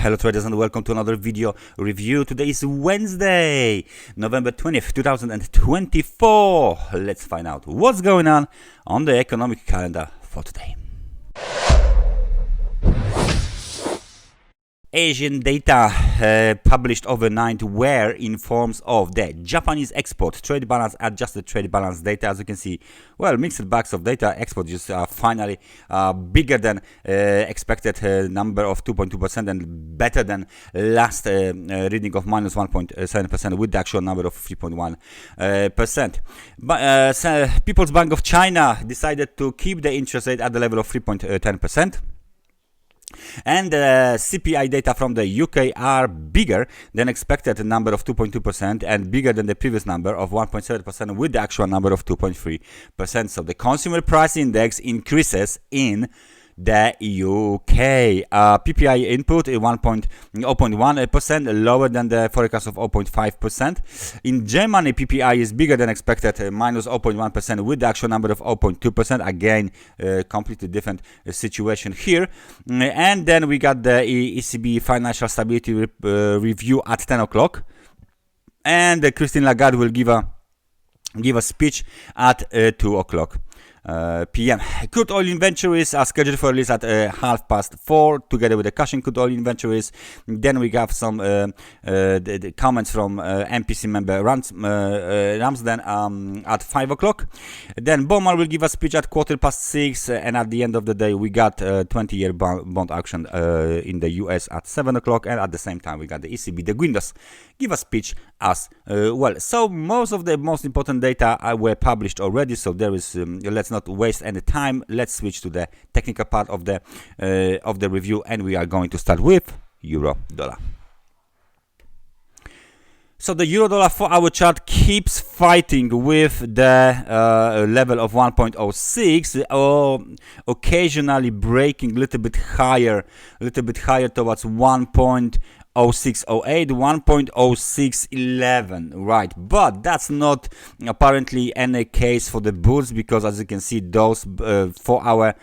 Hello traders and welcome to another video review. Today is Wednesday, November 20th, 2024. Let's find out what's going on the economic calendar for today. Asian data published overnight were in forms of the Japanese export trade balance, adjusted trade balance data. As you can see, well, mixed bags of data. Export just finally bigger than expected number of 2.2% and better than last reading of minus 1.7% with the actual number of 3.1%. But People's Bank of China decided to keep the interest rate at the level of 3.10%. And the CPI data from the UK are bigger than expected number of 2.2% and bigger than the previous number of 1.7% with the actual number of 2.3%. So the consumer price index increases in the UK. PPI input is 0.1% lower than the forecast of 0.5%. In Germany, PPI is bigger than expected, minus 0.1% with the actual number of 0.2%. Again, completely different situation here. And then we got the ECB financial stability review at 10 o'clock. And Christine Lagarde will give a speech at 2 o'clock. PM. Crude oil inventories are scheduled for release at 4:30 together with the cash crude oil inventories. Then we have some the comments from MPC member Ramsden at 5 o'clock. Then Bowman will give a speech at 6:15, and at the end of the day we got 20-year bond auction in the US at 7 o'clock, and at the same time we got the ECB, the Guindos, give a speech as well. So most of the most important data were published already, so there is let's not waste any time. Let's switch to the technical part of the review, and we are going to start with euro dollar. So the euro dollar 4-hour chart keeps fighting with the level of 1.06, or occasionally breaking a little bit higher towards 1.0608, 1.0611, right? But that's not apparently any case for the bulls, because as you can see, those 4-hour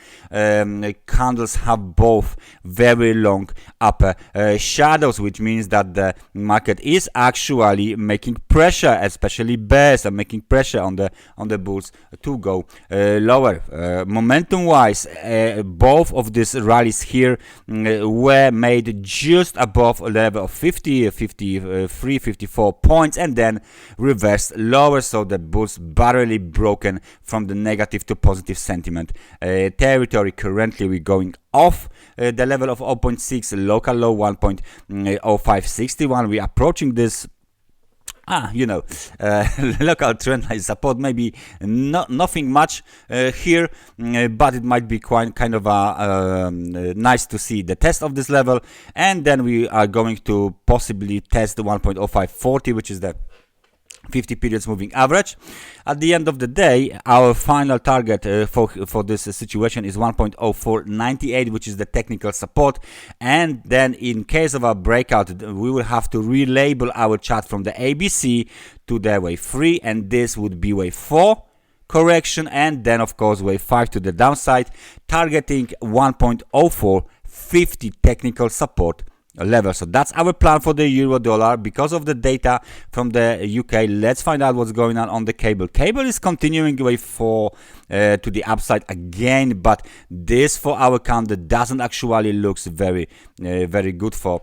candles have both very long upper shadows, which means that the market is actually making pressure, especially bears are making pressure on the bulls to go lower. Momentum wise, both of these rallies here were made just above level of 50, 53, 54 points, and then reversed lower. So the bulls barely broken from the negative to positive sentiment territory. Currently we're going off the level of 0.6, local low 1.0561. we're approaching this local trend line support. Maybe nothing much here, but it might be quite kind of nice to see the test of this level, and then we are going to possibly test the 1.0540, which is the 50 periods moving average. At the end of the day, our final target for this situation is 1.0498, which is the technical support. And then in case of a breakout, we will have to relabel our chart from the ABC to the wave 3, and this would be wave 4 correction, and then of course wave 5 to the downside, targeting 1.0450 technical support level. So that's our plan for the euro dollar. Because of the data from the UK, let's find out what's going on the cable. Cable is continuing wave 4 to the upside again, but this 4-hour candle doesn't actually looks very good for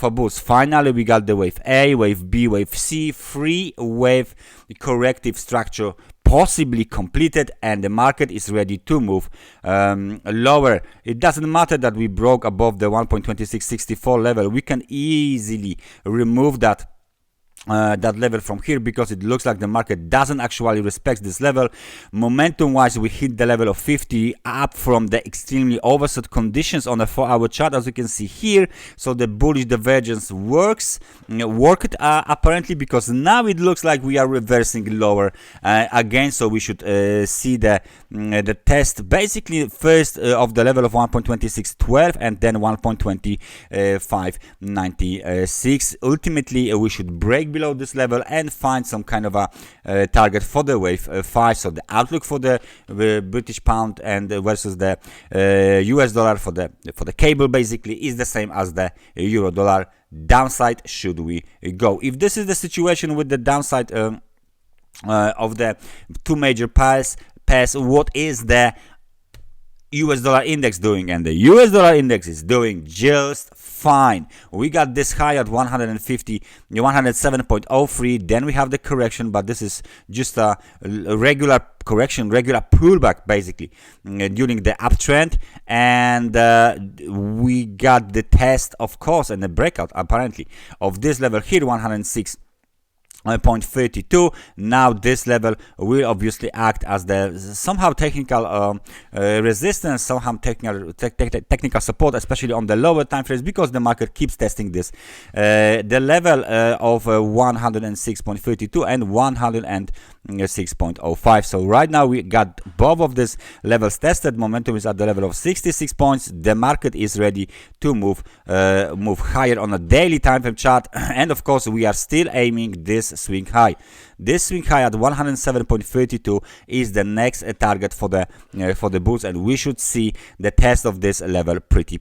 bulls. Finally we got the wave A, wave B, wave C, 3-wave corrective structure possibly completed, and the market is ready to move lower. It doesn't matter that we broke above the 1.2664 level. We can easily remove that level from here, because it looks like the market doesn't actually respect this level. Momentum wise, we hit the level of 50 up from the extremely oversold conditions on a 4-hour chart, as you can see here. So the bullish divergence worked apparently, because now it looks like we are reversing lower again. So we should see the test basically first of the level of 1.2612 and then 1.2596. Ultimately we should break below this level and find some kind of a target for the wave 5. So the outlook for the British pound and versus the US dollar for the cable basically is the same as the euro dollar. Downside should we go. If this is the situation with the downside of the two major pairs, what is the US dollar index doing? And the US dollar index is doing just fine. We got this high at 107.03, then we have the correction, but this is just a regular correction, regular pullback basically during the uptrend, and we got the test, of course, and the breakout apparently of this level here, 106.32. Now this level will obviously act as the somehow technical resistance, somehow technical support, especially on the lower time frames, because the market keeps testing this the level of 106.32 and 106.05. so right now we got both of these levels tested. Momentum is at the level of 66 points. The market is ready to move higher on a daily time frame chart, and of course we are still aiming this swing high. This swing high at 107.32 is the next target for the bulls, and we should see the test of this level pretty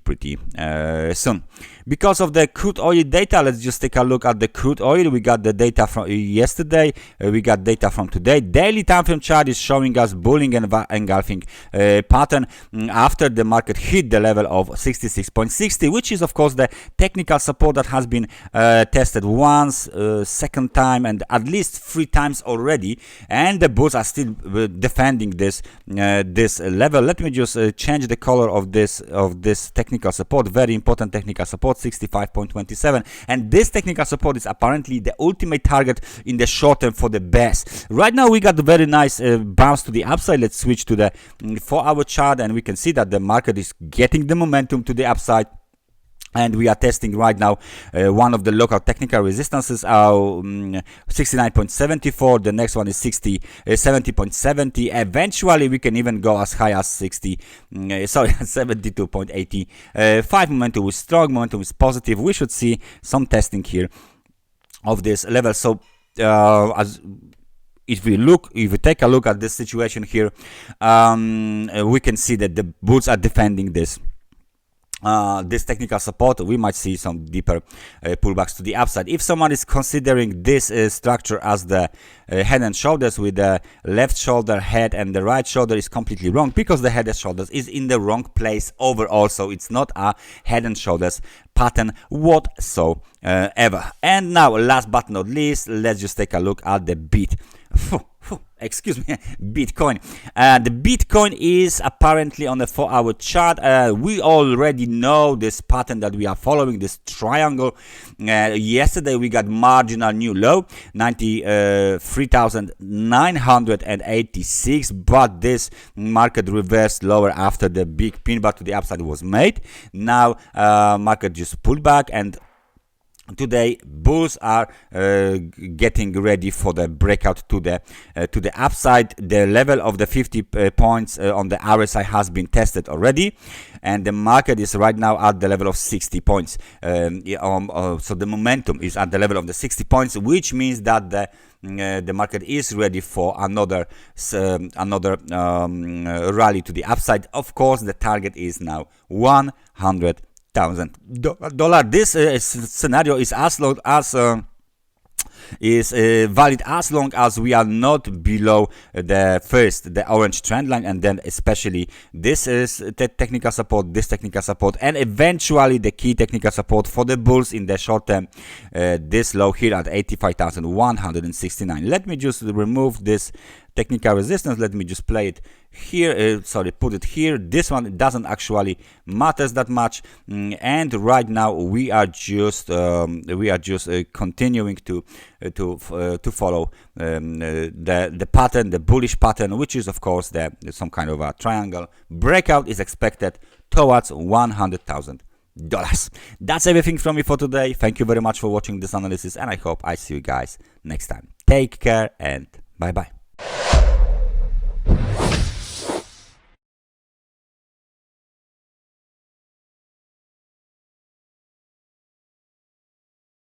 soon. Because of the crude oil data, let's just take a look at the crude oil. We got the data from yesterday, we got data from today. Daily time frame chart is showing us bulling and engulfing pattern after the market hit the level of 66.60, which is of course the technical support that has been tested once, second time, and at least 3 times already, and the bulls are still defending this level. Let me just change the color of this technical support. Very important technical support, 65.27, and this technical support is apparently the ultimate target in the short term for the bears. Right now we got a very nice bounce to the upside. Let's switch to the 4-hour chart, and we can see that the market is getting the momentum to the upside. And we are testing right now one of the local technical resistances, 69.74. The next one is 70.70. Eventually, we can even go as high as 72.85. Momentum is strong. Momentum is positive. We should see some testing here of this level. So, if we take a look at this situation here, we can see that the bulls are defending this technical support. We might see some deeper pullbacks to the upside. If someone is considering this structure as the head and shoulders, with the left shoulder, head, and the right shoulder, is completely wrong, because the head and shoulders is in the wrong place overall. So it's not a head and shoulders pattern whatsoever. And now, last but not least, let's just take a look at the beat. Excuse me, Bitcoin. The Bitcoin is apparently on the 4-hour chart. We already know this pattern that we are following, this triangle. Yesterday we got marginal new low, 93,986, but this market reversed lower after the big pin bar to the upside was made. Now market just pulled back, and today bulls are getting ready for the breakout to the upside. The level of the 50 points on the RSI has been tested already, and the market is right now at the level of 60 points. So the momentum is at the level of the 60 points, which means that the market is ready for another rally to the upside. Of course, the target is now $100,000. This scenario is valid as long as we are not below the orange trend line, and then especially this is the technical support, this technical support, and eventually the key technical support for the bulls in the short term, this low here at 85,169. Let me just remove this technical resistance. Let me just play it here, put it here. This one doesn't actually matters that much, and right now we are just continuing to follow the pattern, the bullish pattern, which is of course some kind of a triangle. Breakout is expected towards $100,000. That's everything from me for today. Thank you very much for watching this analysis, and I hope I see you guys next time. Take care and bye bye.